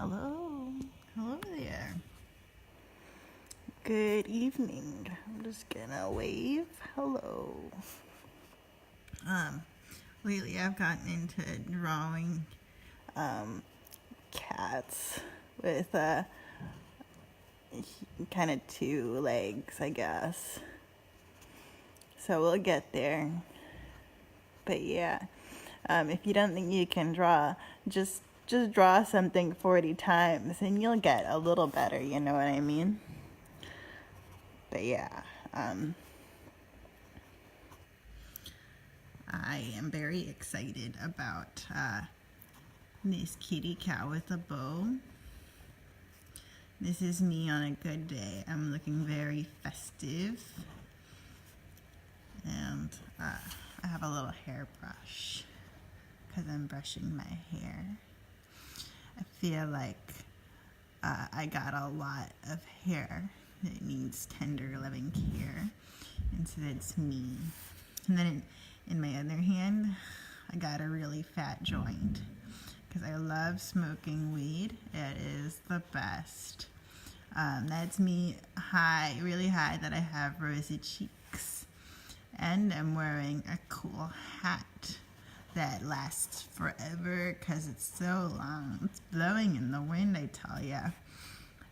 Hello. Hello there. Good evening. I'm just gonna wave. Hello. Lately I've gotten into drawing cats with kind of two legs, I guess. So we'll get there. But yeah, if you don't think you can draw, just draw something 40 times and you'll get a little better, you know what I mean? But yeah, I am very excited about this kitty cat with a bow. This is me on a good day. I'm looking very festive. And I have a little hairbrush because I'm brushing my hair. I feel like I got a lot of hair that needs tender, loving care, and so that's me. And then in my other hand, I got a really fat joint because I love smoking weed. It is the best. That's me high, really high, that I have rosy cheeks. And I'm wearing a cool hat that lasts forever because it's so long. It's blowing in the wind, I tell ya.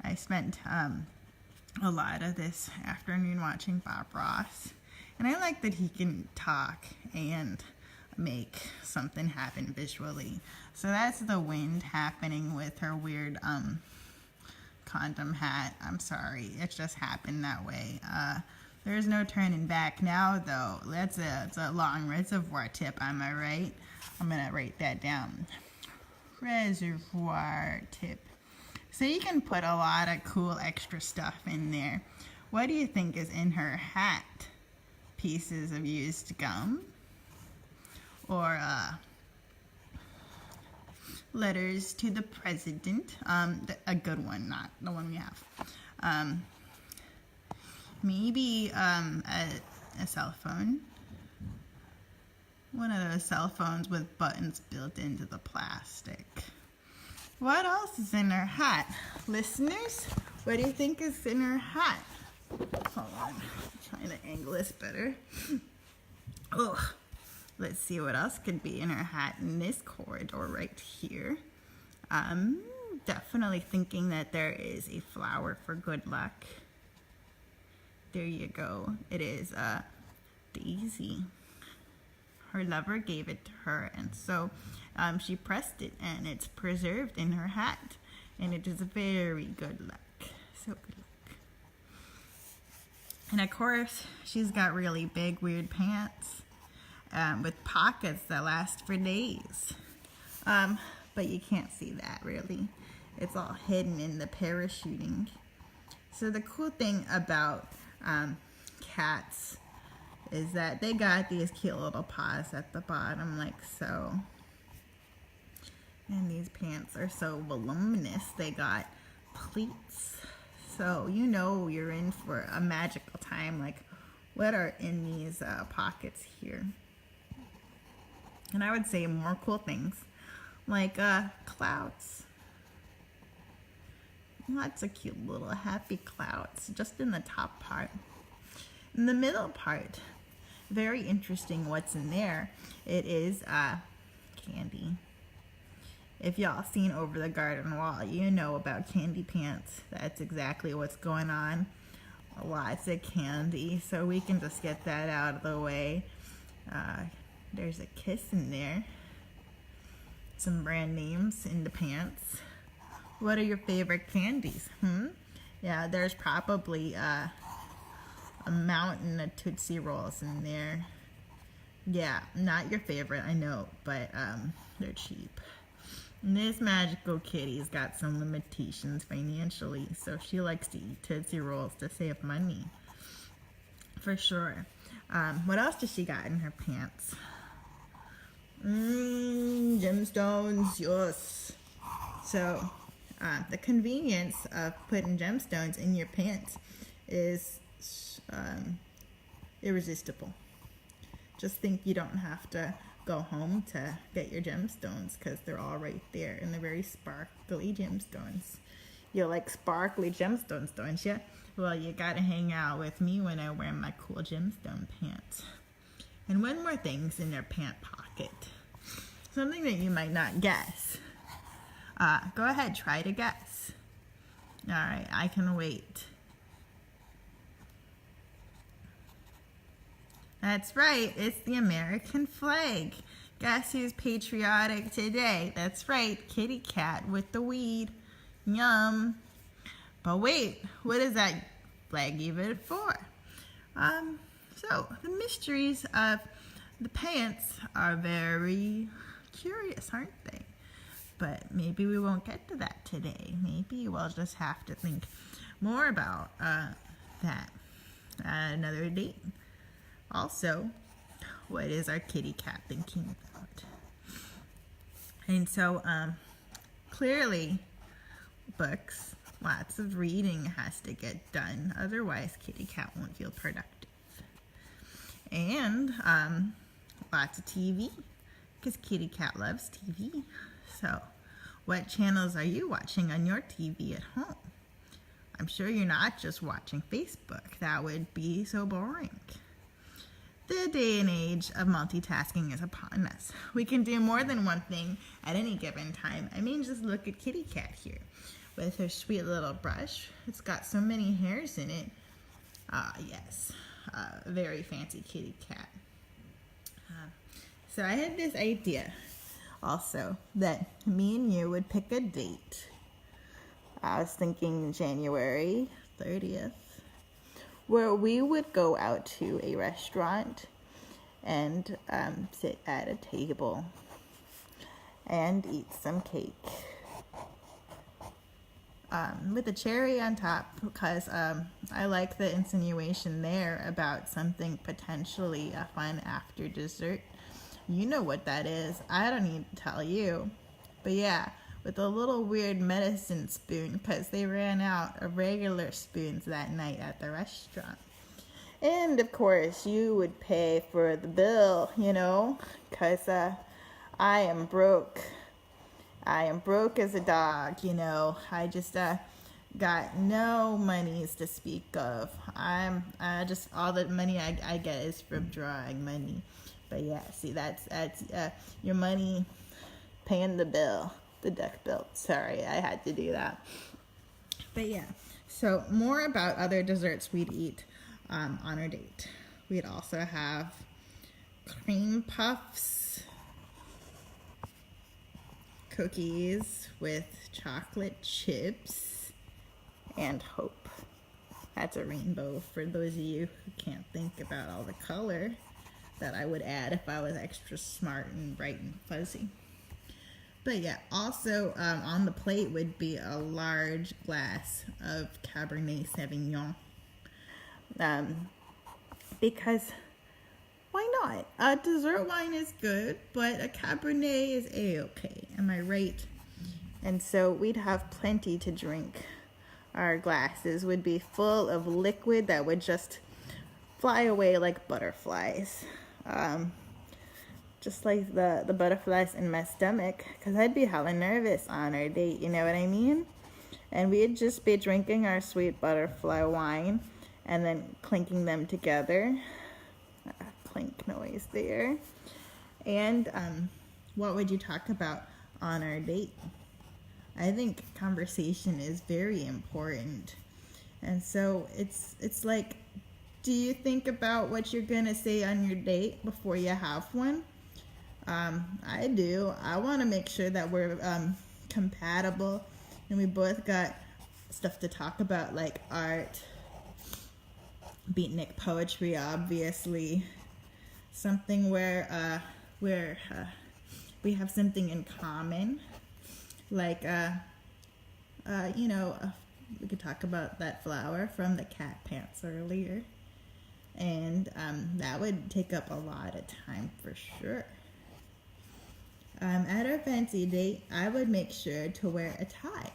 I spent a lot of this afternoon watching Bob Ross, and I like that he can talk and make something happen visually. So that's the wind happening with her weird condom hat. I'm sorry, it just happened that way. There's no turning back now, though. It's a long reservoir tip, am I right? I'm gonna write that down. Reservoir tip. So you can put a lot of cool extra stuff in there. What do you think is in her hat? Pieces of used gum? Or letters to the president? A good one, not the one we have. Maybe a cell phone. One of those cell phones with buttons built into the plastic. What else is in her hat? Listeners, what do you think is in her hat? Hold on, I'm trying to angle this better. Oh, let's see what else could be in her hat in this corridor right here. Definitely thinking that there is a flower for good luck. There you go. It is Daisy. Her lover gave it to her, and so she pressed it, and it's preserved in her hat, and it is very good luck. So good luck. And of course, she's got really big, weird pants with pockets that last for days. But you can't see that really. It's all hidden in the parachuting. So the cool thing about cats is that they got these cute little paws at the bottom like so, and these pants are so voluminous. They got pleats, so you know you're in for a magical time. Like, what are in these pockets here? And I would say more cool things like clouds. Lots of cute little happy clouds just in the top part. In the middle part, very interesting what's in there. It is candy. If y'all seen Over the Garden Wall, you know about candy pants. That's exactly what's going on. Lots of candy, so we can just get that out of the way. There's a kiss in there. Some brand names in the pants. What are your favorite candies? Yeah, there's probably a mountain of Tootsie Rolls in there. Yeah, not your favorite, I know, but they're cheap. And this magical kitty's got some limitations financially, so she likes to eat Tootsie Rolls to save money. For sure. What else does she got in her pants? Gemstones, yes. So, the convenience of putting gemstones in your pants is irresistible. Just think you don't have to go home to get your gemstones because they're all right there, and they're very sparkly gemstones. You like sparkly gemstones, don't you? Well, you gotta hang out with me when I wear my cool gemstone pants. And one more thing's in their pant pocket. Something that you might not guess. Go ahead, try to guess. All right, I can wait. That's right, it's the American flag. Guess who's patriotic today? That's right, kitty cat with the weed. Yum. But wait, what is that flag even for? So the mysteries of the pants are very curious, aren't they? But maybe we won't get to that today. Maybe we'll just have to think more about that at another date. Also, what is our kitty cat thinking about? And so, clearly, books, lots of reading has to get done. Otherwise, kitty cat won't feel productive. And lots of TV, because kitty cat loves TV. So, what channels are you watching on your TV at home? I'm sure you're not just watching Facebook. That would be so boring. The day and age of multitasking is upon us. We can do more than one thing at any given time. I mean, just look at kitty cat here with her sweet little brush. It's got so many hairs in it. Yes, very fancy kitty cat. So I had this idea also that me and you would pick a date. I was thinking January 30th, where we would go out to a restaurant and sit at a table and eat some cake with a cherry on top, because I like the insinuation there about something potentially fun after dessert. You know what that is. I don't need to tell you. But yeah, with a little weird medicine spoon, because they ran out of regular spoons that night at the restaurant. And of course, you would pay for the bill, you know, because I am broke. I am broke as a dog, you know. I just got no monies to speak of. I'm just, all the money I get is from drawing money. But yeah, see, that's your money paying the bill, the duck bill. Sorry, I had to do that. But yeah, so more about other desserts we'd eat on our date. We'd also have cream puffs, cookies with chocolate chips, and hope. That's a rainbow for those of you who can't think about all the color that I would add if I was extra smart and bright and fuzzy. But yeah, also on the plate would be a large glass of Cabernet Sauvignon. Because why not? Dessert wine is good, but a Cabernet is a-okay. Am I right? And so we'd have plenty to drink. Our glasses would be full of liquid that would just fly away like butterflies. Just like the butterflies in my stomach, because I'd be hella nervous on our date, you know what I mean? And we'd just be drinking our sweet butterfly wine and then clinking them together. Clink noise there. And what would you talk about on our date? I think conversation is very important. And so it's like, do you think about what you're gonna say on your date before you have one? I do. I want to make sure that we're compatible and we both got stuff to talk about, like art, beatnik poetry, obviously. Something where we have something in common, like you know, we could talk about that flower from the cat pants earlier, and that would take up a lot of time for sure. At our fancy date, I would make sure to wear a tie,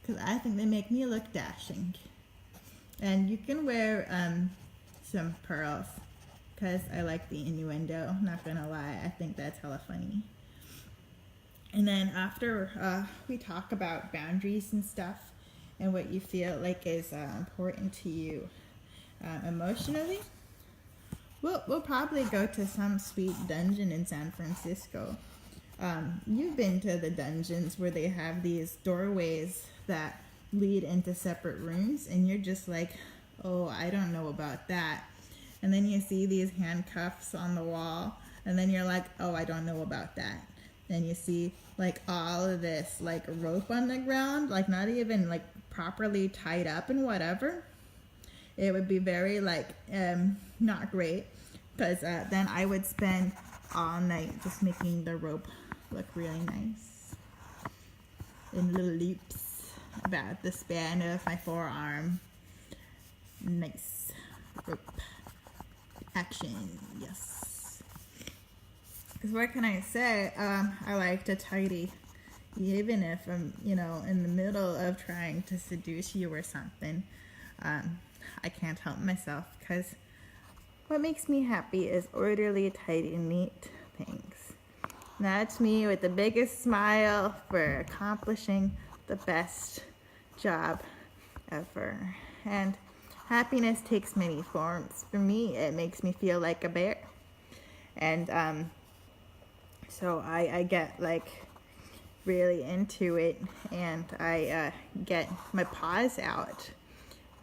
because I think they make me look dashing. And you can wear some pearls, because I like the innuendo, not gonna lie. I think that's hella funny. And then after we talk about boundaries and stuff and what you feel like is important to you emotionally, we'll probably go to some sweet dungeon in San Francisco. You've been to the dungeons where they have these doorways that lead into separate rooms, and you're just like, oh, I don't know about that. And then you see these handcuffs on the wall, and then you're like, oh, I don't know about that. Then you see like all of this like rope on the ground, like not even like properly tied up and whatever. It would be very like not great, because then I would spend all night just making the rope look really nice in little loops about the span of my forearm. Nice rope action, yes. Because what can I say? I like to tidy, even if I'm, you know, in the middle of trying to seduce you or something. I can't help myself, because what makes me happy is orderly, tidy, neat things. That's me with the biggest smile for accomplishing the best job ever. And happiness takes many forms. For me, it makes me feel like a bear. And so I get like really into it, and I get my paws out.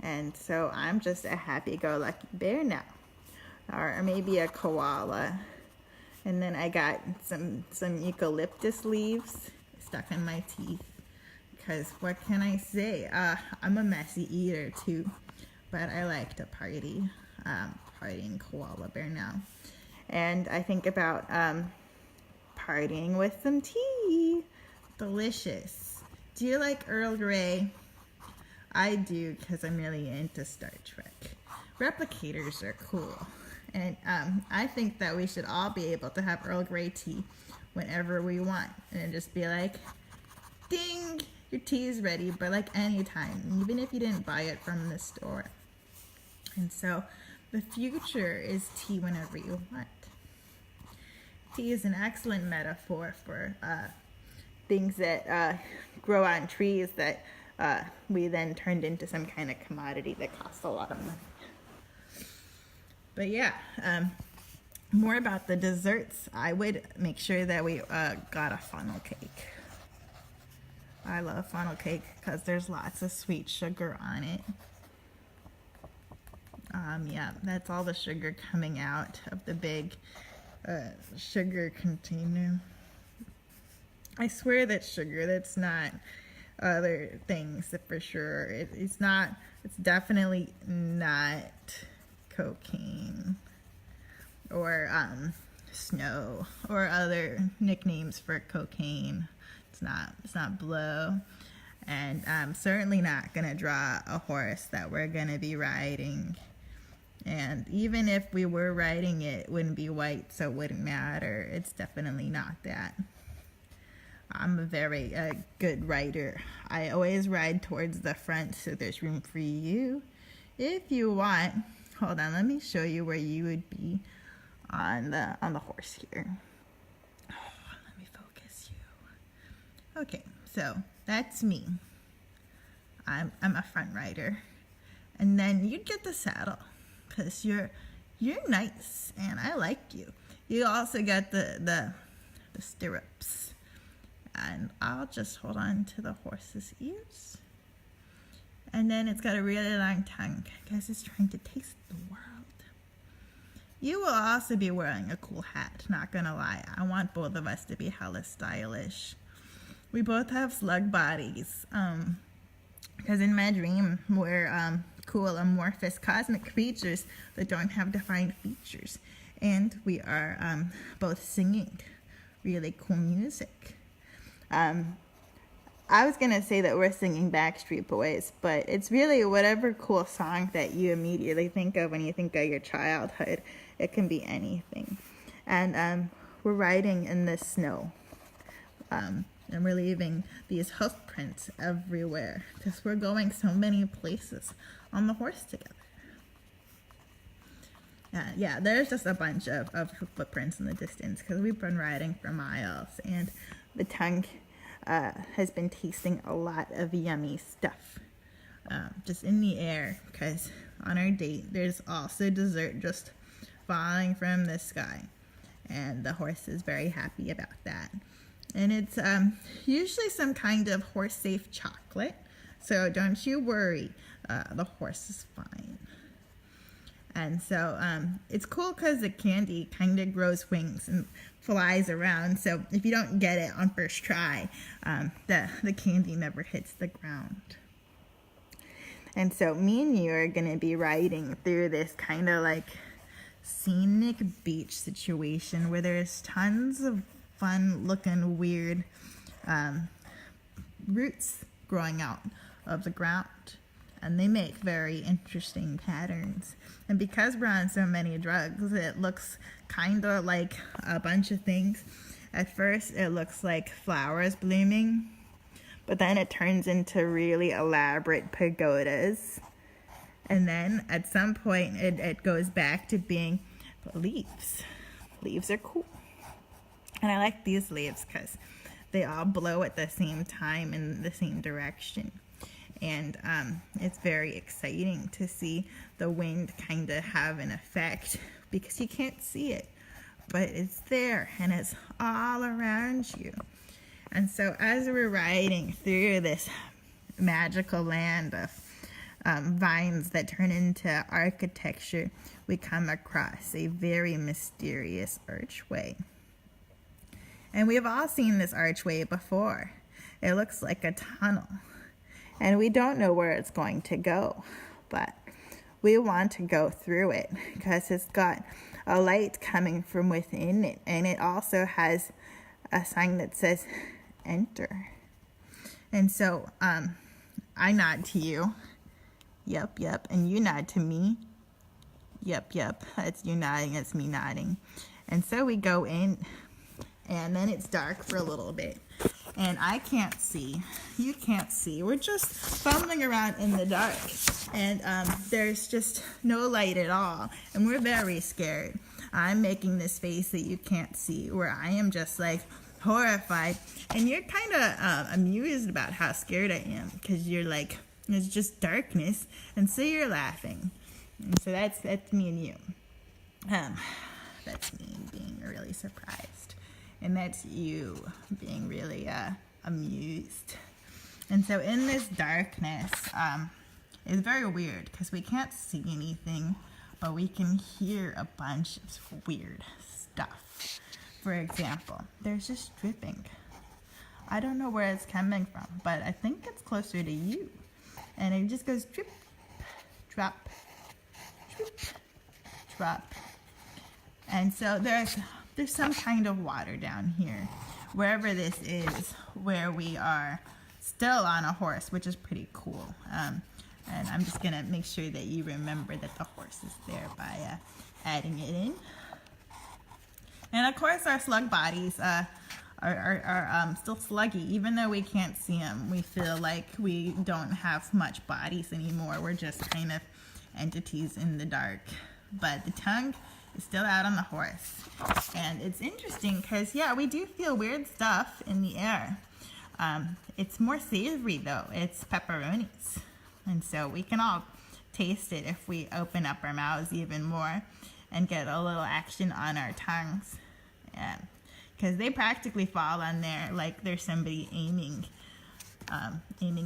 And so I'm just a happy-go-lucky bear now. Or maybe a koala. And then I got some eucalyptus leaves stuck in my teeth. Because what can I say? I'm a messy eater too. But I like to party. Partying koala bear now. And I think about partying with some tea. Delicious. Do you like Earl Grey? I do, because I'm really into Star Trek. Replicators are cool. And I think that we should all be able to have Earl Grey tea whenever we want. And just be like, ding, your tea is ready, but like anytime, even if you didn't buy it from the store. And so the future is tea whenever you want. Tea is an excellent metaphor for things that grow on trees that we then turned into some kind of commodity that costs a lot of money. But yeah, more about the desserts. I would make sure that we got a funnel cake. I love funnel cake because there's lots of sweet sugar on it. Yeah, that's all the sugar coming out of the big sugar container. I swear that's sugar. That's not other things for sure. It's definitely not cocaine or snow or other nicknames for cocaine. It's not blow. And I'm certainly not gonna draw a horse that we're gonna be riding. And even if we were riding it, it wouldn't be white, so it wouldn't matter. It's definitely not that. I'm a very good rider. I always ride towards the front, so there's room for you. If you want, hold on, let me show you where you would be on the horse here. Oh, let me focus you. Okay, so that's me. I'm a front rider, and then you get the saddle, cause you're nice and I like you. You also get the stirrups. And I'll just hold on to the horse's ears. And then it's got a really long tongue because it's trying to taste the world. You will also be wearing a cool hat, not gonna lie. I want both of us to be hella stylish. We both have slug bodies. Because in my dream, we're cool, amorphous, cosmic creatures that don't have defined features. And we are both singing really cool music. I was going to say that we're singing Backstreet Boys, but it's really whatever cool song that you immediately think of when you think of your childhood. It can be anything. And we're riding in the snow. And we're leaving these hoof prints everywhere because we're going so many places on the horse together. Yeah, there's just a bunch of footprints in the distance because we've been riding for miles, and the tongue has been tasting a lot of yummy stuff just in the air, because on our date there's also dessert just falling from the sky, and the horse is very happy about that. And it's usually some kind of horse safe chocolate, so don't you worry, the horse is fine. And so it's cool because the candy kind of grows wings and flies around. So if you don't get it on first try, the candy never hits the ground. And so me and you are going to be riding through this kind of like scenic beach situation where there's tons of fun looking weird roots growing out of the ground. And they make very interesting patterns. And because we're on so many drugs, it looks kind of like a bunch of things. At first, it looks like flowers blooming, but then it turns into really elaborate pagodas. And then at some point, it goes back to being leaves. Leaves are cool. And I like these leaves because they all blow at the same time in the same direction. And it's very exciting to see the wind kind of have an effect because you can't see it, but it's there and it's all around you. And so as we're riding through this magical land of vines that turn into architecture, we come across a very mysterious archway. And we've all seen this archway before. It looks like a tunnel. And we don't know where it's going to go, but we want to go through it because it's got a light coming from within it. And it also has a sign that says, enter. And so I nod to you. Yep, yep. And you nod to me. Yep, yep. It's you nodding, it's me nodding. And so we go in, and then it's dark for a little bit. And I can't see. You can't see. We're just fumbling around in the dark. And there's just no light at all. And we're very scared. I'm making this face that you can't see, where I am just like horrified. And you're kind of amused about how scared I am, because you're like, it's just darkness. And so you're laughing. And so that's me and you. That's me being really surprised. And that's you being really amused. And so in this darkness, it's very weird because we can't see anything, but we can hear a bunch of weird stuff. For example, there's just dripping. I don't know where it's coming from, but I think it's closer to you. And it just goes drip, drop, drip, drop. And so there's some kind of water down here, wherever this is, where we are still on a horse, which is pretty cool. And I'm just going to make sure that you remember that the horse is there by adding it in. And of course, our slug bodies are still sluggy. Even though we can't see them, we feel like we don't have much bodies anymore. We're just kind of entities in the dark. But the tongue is still out on the horse. And it's interesting because, yeah, we do feel weird stuff in the air. It's more savory, though. It's pepperonis. And so we can all taste it if we open up our mouths even more and get a little action on our tongues. Because they practically fall on there like there's somebody aiming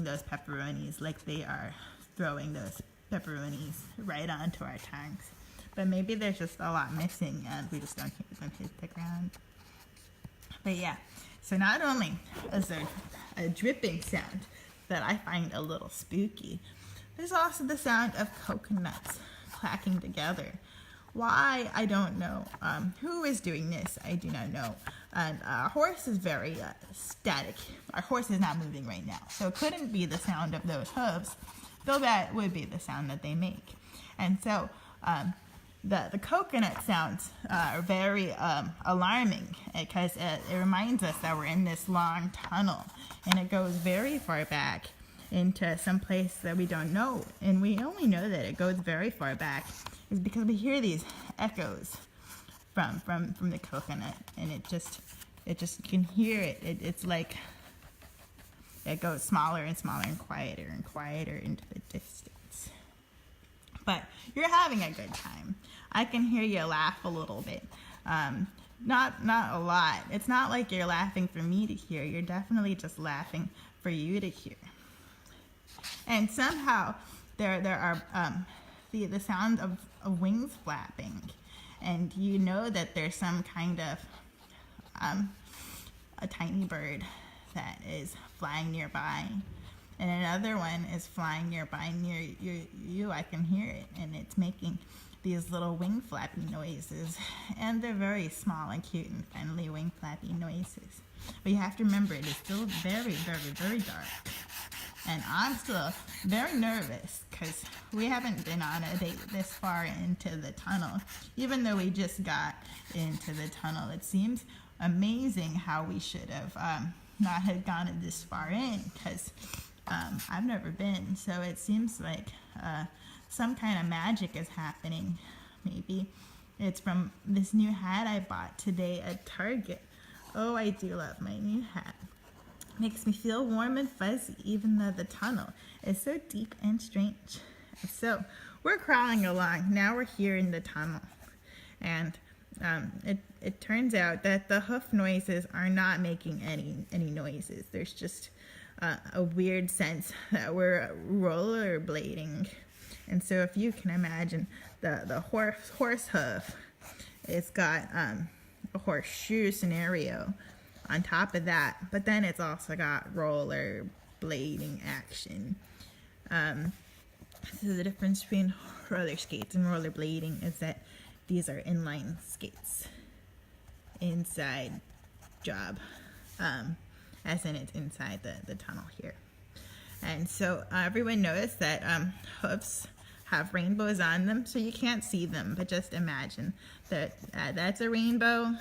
those pepperonis, like they are throwing those pepperonis right onto our tongues. But maybe there's just a lot missing and we just don't hear them hit the ground. But yeah, so not only is there a dripping sound that I find a little spooky, there's also the sound of coconuts clacking together. Why? I don't know. Who is doing this? I do not know. And our horse is very static. Our horse is not moving right now. So it couldn't be the sound of those hooves, though that would be the sound that they make. And so the coconut sounds are very alarming because it reminds us that we're in this long tunnel and it goes very far back into some place that we don't know. And we only know that it goes very far back is because we hear these echoes from the coconut, and it just you can hear it. It's like it goes smaller and smaller and quieter into the distance. But you're having a good time. I can hear you laugh a little bit. Not a lot. It's not like you're laughing for me to hear. You're definitely just laughing for you to hear. And somehow there are the sound of wings flapping, and you know that there's some kind of a tiny bird that is flying nearby, and another one is flying nearby near you. I can hear it, and it's making these little wing flapping noises, and they're very small and cute and friendly wing flapping noises. But you have to remember, it is still very, very, very dark, and I'm still very nervous because we haven't been on a date this far into the tunnel. Even though we just got into the tunnel, it seems amazing how we should have not have gone this far in, because I've never been, so it seems like some kind of magic is happening. Maybe it's from this new hat I bought today at Target. Oh, I do love my new hat. Makes me feel warm and fuzzy, even though the tunnel is so deep and strange. So we're crawling along. Now we're here in the tunnel, and it turns out that the hoof noises are not making any noises. There's just a weird sense that we're rollerblading. And so if you can imagine the horse hoof, it's got a horseshoe scenario on top of that, but then it's also got rollerblading action. So the difference between roller skates and rollerblading is that these are inline skates. Inside job, as in it's inside the tunnel here. And so everyone knows that hoofs have rainbows on them, so you can't see them, but just imagine that that's a rainbow,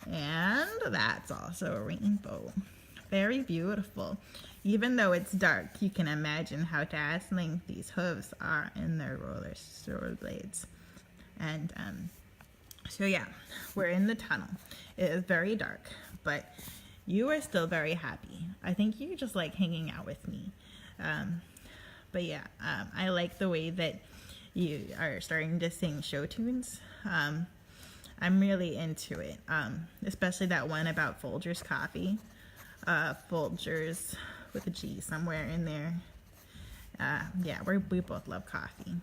and that's also a rainbow. Very beautiful. Even though it's dark, you can imagine how dazzling these hooves are in their rollerblades. And so yeah, we're in the tunnel. It is very dark, but you are still very happy. I think you just like hanging out with me. But yeah, I like the way that you are starting to sing show tunes. I'm really into it, especially that one about Folgers coffee. Folgers with a G somewhere in there. Yeah, we both love coffee.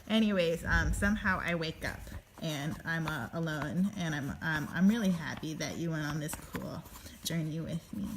Anyways, somehow I wake up and I'm alone, and I'm really happy that you went on this cool journey with me.